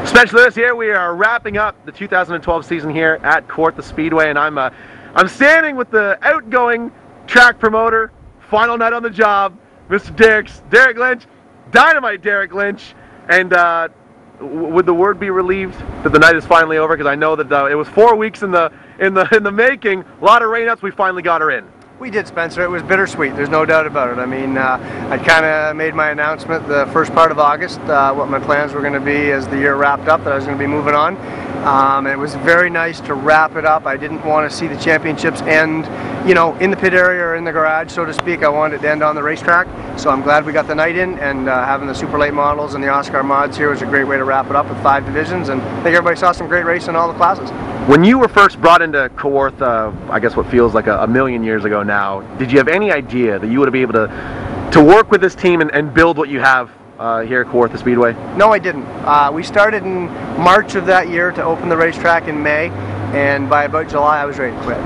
Especially this year, we are wrapping up the 2012 season here at Kawartha Speedway, and I'm standing with the outgoing track promoter, final night on the job, Mr. Derek Lynch, Dynamite Derek Lynch, and would the word be relieved that the night is finally over? Because I know that it was 4 weeks in the making. A lot of rain-ups. We finally got her in. We did, Spencer. It was bittersweet. There's no doubt about it. I mean, I kind of made my announcement the first part of August, what my plans were going to be as the year wrapped up, that I was going to be moving on. And it was very nice to wrap it up. I didn't want to see the championships end, you know, in the pit area or in the garage, so to speak. I wanted it to end on the racetrack. So I'm glad we got the night in, and having the super late models and the Oscar mods here was a great way to wrap it up with 5 divisions. And I think everybody saw some great racing in all the classes. When you were first brought into Kawartha, I guess what feels like a million years ago now, did you have any idea that you would be able to work with this team and build what you have here at Kawartha Speedway? No, I didn't. We started in March of that year to open the racetrack in May, and by about July I was ready to quit.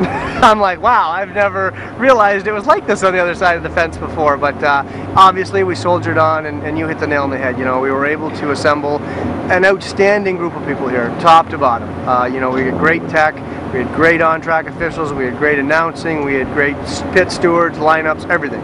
I'm like, wow, I've never realized it was like this on the other side of the fence before, but obviously we soldiered on, and you hit the nail on the head. You know, we were able to assemble an outstanding group of people here, top to bottom. You know, we had great tech, we had great on-track officials, we had great announcing, we had great pit stewards, lineups, everything.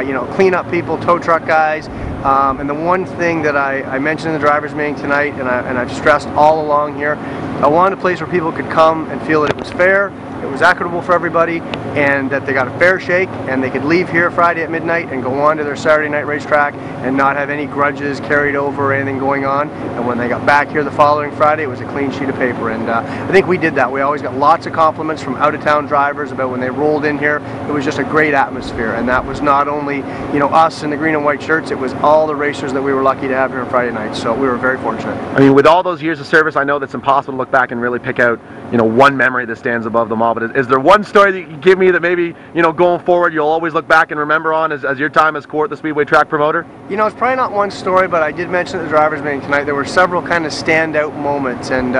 You know, clean-up people, tow truck guys. And the one thing that I mentioned in the driver's meeting tonight, and I've stressed all along here, I wanted a place where people could come and feel that it was fair, it was equitable for everybody, and that they got a fair shake, and they could leave here Friday at midnight and go on to their Saturday night racetrack and not have any grudges carried over or anything going on. And when they got back here the following Friday, it was a clean sheet of paper. And I think we did that. We always got lots of compliments from out-of-town drivers about when they rolled in here. It was just a great atmosphere, and that was not only, you know, us in the green and white shirts, it was all the racers that we were lucky to have here on Friday night. So we were very fortunate. I mean, with all those years of service, I know that's impossible to look back and really pick out, you know, one memory that stands above them all. But is there one story that you can give me that maybe, you know, going forward you'll always look back and remember on as your time as Kawartha Speedway track promoter? You know, it's probably not one story, but I did mention at the driver's meeting tonight there were several kind of standout moments. And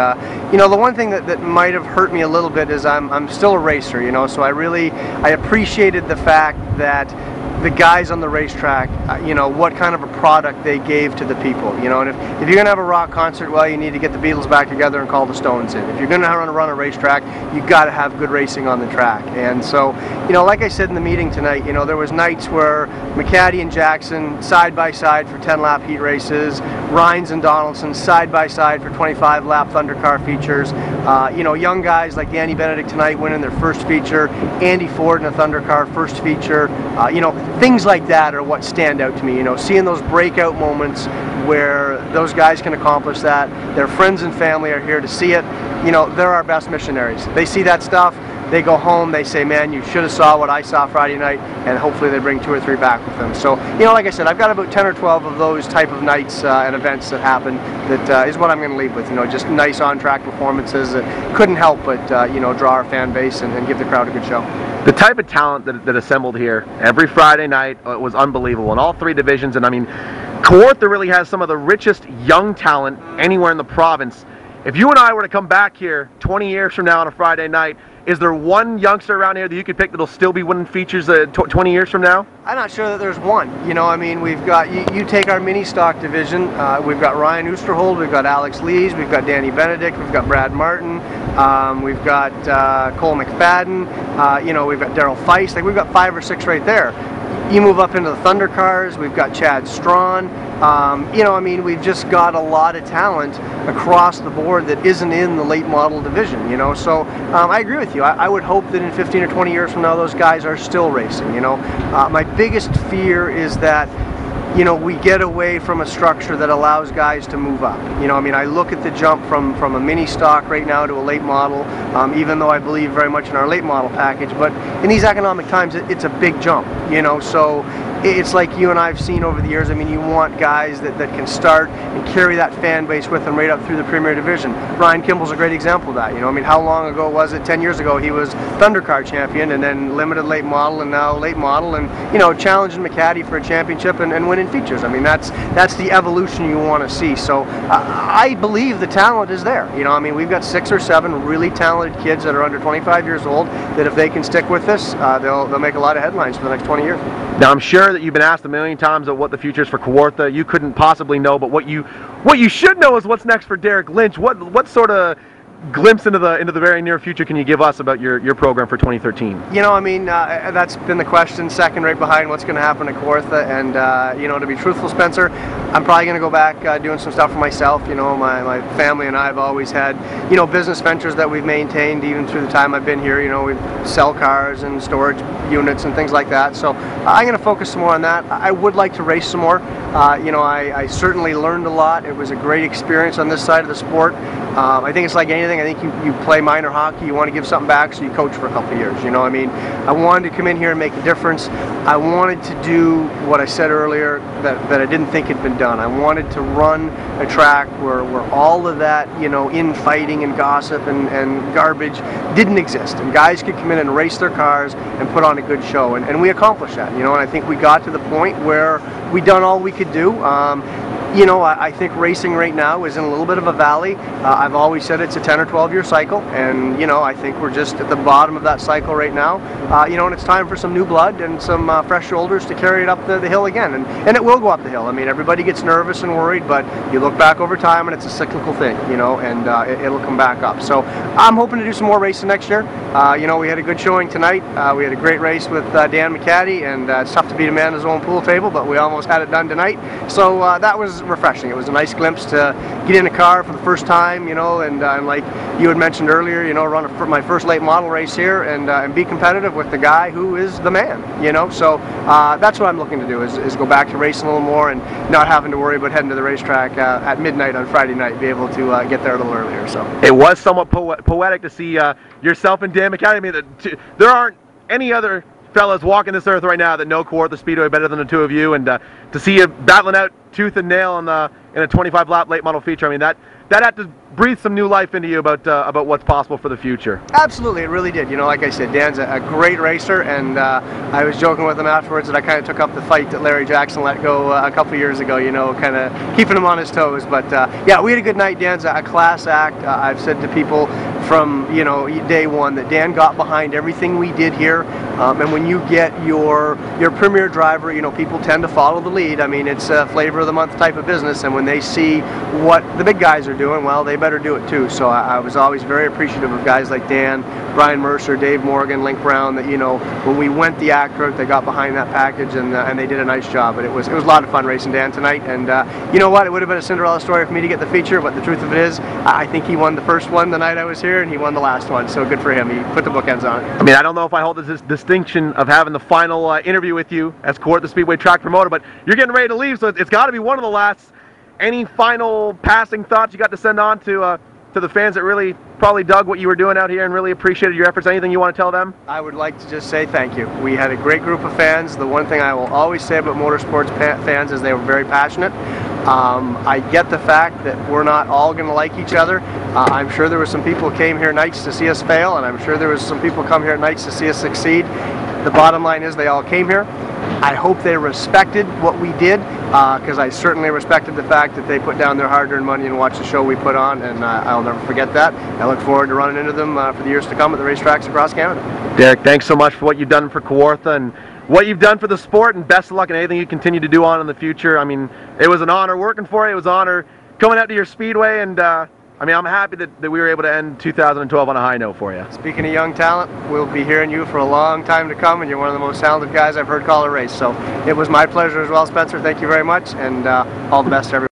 you know, the one thing that might have hurt me a little bit is I'm still a racer, you know, so I appreciated the fact that the guys on the racetrack, you know, what kind of a product they gave to the people, you know. And if you're gonna have a rock concert, well, you need to get the Beatles back together and call the Stones in. If you're gonna run a racetrack, you got to have good racing on the track. And so, you know, like I said in the meeting tonight, you know, there was nights where McCaddy and Jackson side by side for 10-lap heat races, Rhines and Donaldson side by side for 25-lap Thundercar features. You know, young guys like Danny Benedict tonight winning their first feature, Andy Ford in a Thundercar first feature. You know, things like that are what stand out to me. You know, seeing those breakout moments where those guys can accomplish that, their friends and family are here to see it. You know, they're our best missionaries. They see that stuff, they go home, they say, man, you should have saw what I saw Friday night, and hopefully they bring 2 or 3 back with them. So, you know, like I said, I've got about 10 or 12 of those type of nights and events that happen that is what I'm going to leave with. You know, just nice on-track performances that couldn't help but, you know, draw our fan base and give the crowd a good show. The type of talent that assembled here every Friday night was unbelievable in all 3 divisions. And I mean, Kawartha really has some of the richest young talent anywhere in the province. If you and I were to come back here 20 years from now on a Friday night, is there one youngster around here that you could pick that'll still be winning features 20 years from now? I'm not sure that there's one. You know, I mean, we've got, you take our mini stock division, we've got Ryan Oosterhold, we've got Alex Lees, we've got Danny Benedict, we've got Brad Martin, we've got Cole McFadden, you know, we've got Daryl Feist, like we've got 5 or 6 right there. You move up into the Thundercars, we've got Chad Strawn. You know, I mean, we've just got a lot of talent across the board that isn't in the late model division, you know. So I agree with you. I would hope that in 15 or 20 years from now those guys are still racing, you know. My biggest fear is that, you know, we get away from a structure that allows guys to move up. You know, I mean, I look at the jump from a mini stock right now to a late model, even though I believe very much in our late model package, but in these economic times, it's a big jump, you know. So it's like you and I have seen over the years. I mean, you want guys that can start and carry that fan base with them right up through the Premier Division. Ryan Kimball's a great example of that. You know, I mean, how long ago was it? 10 years ago, he was Thundercar champion, and then limited late model, and now late model, and, you know, challenging McCaddy for a championship and winning features. I mean, that's the evolution you want to see. So I believe the talent is there. You know, I mean, we've got 6 or 7 really talented kids that are under 25 years old that if they can stick with this, they'll make a lot of headlines for the next 20 years. Now, I'm sure sure that you've been asked a million times of what the future is for Kawartha. You couldn't possibly know, but what you should know is what's next for Derek Lynch. What sort of glimpse into the very near future can you give us about your program for 2013? You know, I mean, that's been the question, second right behind what's going to happen at Kawartha. And you know, to be truthful, Spencer, I'm probably going to go back doing some stuff for myself. You know, my family and I have always had, you know, business ventures that we've maintained even through the time I've been here. You know, we sell cars and storage units and things like that. So I'm going to focus some more on that. I would like to race some more. You know, I certainly learned a lot. It was a great experience on this side of the sport. I think it's like anything. I think you play minor hockey, you want to give something back, so you coach for a couple of years. You know, I mean, I wanted to come in here and make a difference. I wanted to do what I said earlier that I didn't think had been done. I wanted to run a track where all of that, you know, infighting and gossip and garbage didn't exist, and guys could come in and race their cars and put on a good show, and we accomplished that. You know, and I think we got to the point where we done all we could do. You know, I think racing right now is in a little bit of a valley. I've always said it's a 10 or 12 year cycle, and you know, I think we're just at the bottom of that cycle right now. You know, and it's time for some new blood and some fresh shoulders to carry it up the hill again, and it will go up the hill. I mean, everybody gets nervous and worried, but you look back over time and it's a cyclical thing, you know, and it'll come back up. So I'm hoping to do some more racing next year. You know, we had a good showing tonight. We had a great race with Dan McCaddy, and it's tough to beat a man at his own pool table, but we almost had it done tonight. So that was refreshing. It was a nice glimpse to get in a car for the first time, you know, and like you had mentioned earlier, you know, run my first late model race here and be competitive with the guy who is the man, you know. So that's what I'm looking to do, is go back to racing a little more and not having to worry about heading to the racetrack at midnight on Friday night, be able to get there a little earlier. So it was somewhat poetic to see yourself and Dan McCaddy. I mean, there aren't any other fellas walking this earth right now that know Kawartha Speedway better than the two of you, and to see you battling out tooth and nail in a 25 lap late model feature, I mean, that had to breathe some new life into you about what's possible for the future. Absolutely, it really did. You know, like I said, Dan's a great racer, and I was joking with him afterwards that I kind of took up the fight that Larry Jackson let go a couple of years ago, you know, kind of keeping him on his toes. But yeah, we had a good night. Dan's a class act. I've said to people from, you know, day one that Dan got behind everything we did here, and when you get your premier driver, you know, people tend to follow the lead. I mean, it's a flavor of the month type of business, and when they see what the big guys are doing, well, they better do it too. So I was always very appreciative of guys like Dan, Brian Mercer, Dave Morgan, Link Brown, that, you know, when we went the act route, they got behind that package, and they did a nice job. But it was a lot of fun racing Dan tonight, and you know what, it would have been a Cinderella story for me to get the feature, but the truth of it is, I think he won the first one the night I was here, and he won the last one, so good for him. He put the bookends on it. I mean, I don't know if I hold this distinction of having the final interview with you as Kawartha Speedway track promoter, but you're getting ready to leave, so it's got to be one of the last. Any final passing thoughts you got to send on to the fans that really probably dug what you were doing out here and really appreciated your efforts? Anything you want to tell them? I would like to just say thank you. We had a great group of fans. The one thing I will always say about motorsports fans is they were very passionate. I get the fact that we're not all going to like each other. I'm sure there were some people who came here nights to see us fail, and I'm sure there was some people come here nights to see us succeed. The bottom line is they all came here. I hope they respected what we did, because I certainly respected the fact that they put down their hard-earned money and watched the show we put on, and I'll never forget that. I look forward to running into them for the years to come at the racetracks across Canada. Derek, thanks so much for what you've done for Kawartha and what you've done for the sport, and best of luck in anything you continue to do on in the future. I mean, it was an honor working for you. It was an honor coming out to your speedway, and I mean, I'm happy that we were able to end 2012 on a high note for you. Speaking of young talent, we'll be hearing you for a long time to come, and you're one of the most talented guys I've heard call a race. So it was my pleasure as well, Spencer. Thank you very much, and all the best to everyone.